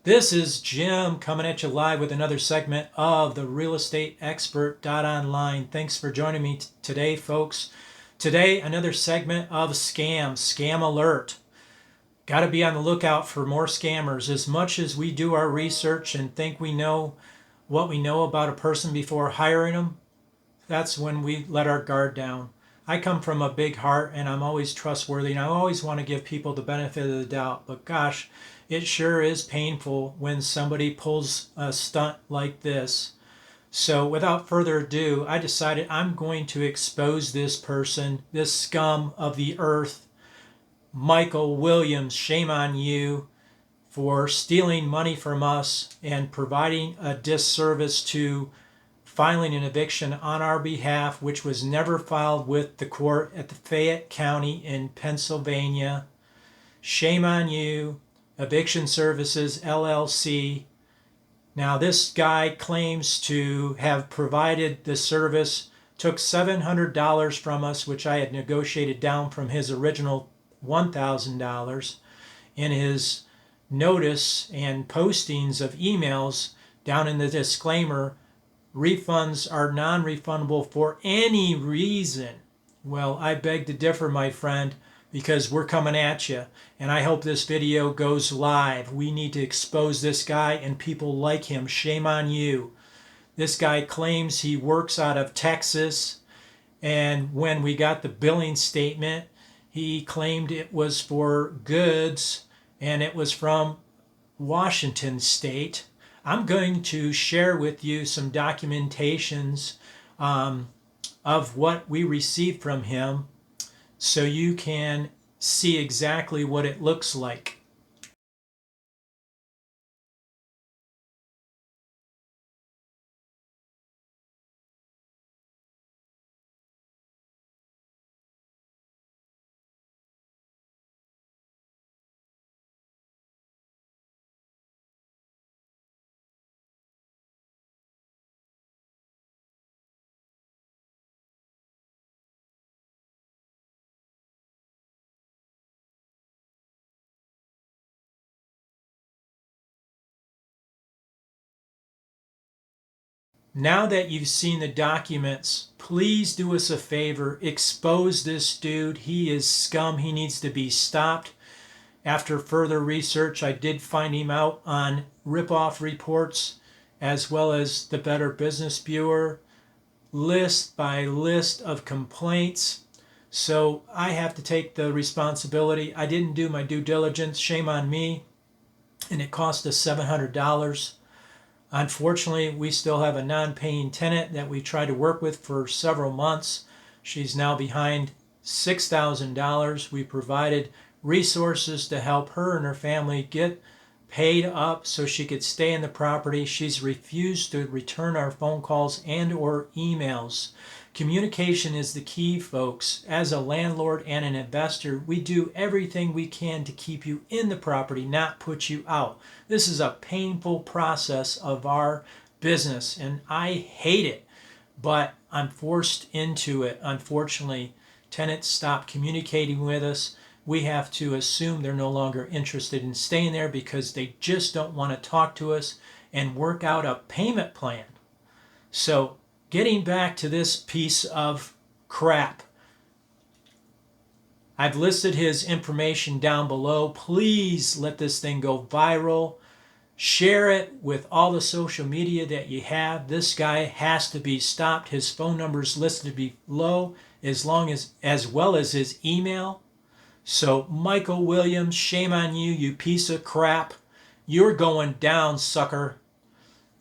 This is Jim coming at you live with another segment of the RealEstateExpert.Online. Thanks for joining me today, folks. Today, another segment of Scam Alert. Got to be on the lookout for more scammers. As much as we do our research and think we know what we know about a person before hiring them, that's when we let our guard down. I come from a big heart and I'm always trustworthy and I always want to give people the benefit of the doubt. But gosh, it sure is painful when somebody pulls a stunt like this. So without further ado, I decided I'm going to expose this person, this scum of the earth, Michael Williams. Shame on you for stealing money from us and providing a disservice to filing an eviction on our behalf, which was never filed with the court at the Fayette County in Pennsylvania. Shame on you, Eviction Services LLC. Now, this guy claims to have provided the service, took $700 from us, which I had negotiated down from his original $1,000. In his notice and postings of emails, down in the disclaimer, refunds are non-refundable for any reason. Well, I beg to differ, my friend, because we're coming at you. And I hope this video goes live. We need to expose this guy and people like him. Shame on you. This guy claims he works out of Texas. And when we got the billing statement, he claimed it was for goods and it was from Washington State. I'm going to share with you some documentations of what we received from him so you can see exactly what it looks like. Now that you've seen the documents, please do us a favor. Expose this dude. He is scum. He needs to be stopped. After further research, I did find him out on ripoff reports as well as the Better Business Bureau, list by list of complaints. So I have to take the responsibility. I didn't do my due diligence. Shame on me. And it cost us $700. Unfortunately, we still have a non-paying tenant that we tried to work with for several months. She's now behind $6,000. We provided resources to help her and her family get paid up so she could stay in the property. She's refused to return our phone calls and or emails. Communication is the key, folks. As a landlord and an investor, we do everything we can to keep you in the property, not put you out. This is a painful process of our business, and I hate it, but I'm forced into it. Unfortunately, tenants stop communicating with us. We have to assume they're no longer interested in staying there because they just don't want to talk to us and work out a payment plan. So, getting back to this piece of crap, I've listed his information down below. Please let this thing go viral. Share it with all the social media that you have. This guy has to be stopped. His phone number is listed below as well as his email. So Michael Williams, shame on you, you piece of crap. You're going down, sucker.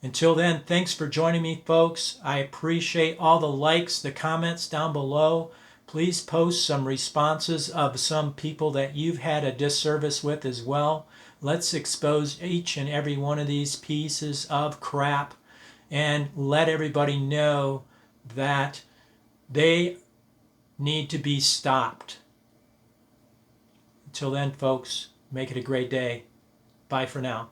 Until then, thanks for joining me, folks. I appreciate all the likes, the comments down below. Please post some responses of some people that you've had a disservice with as well. Let's expose each and every one of these pieces of crap and let everybody know that they need to be stopped. Until then, folks, make it a great day. Bye for now.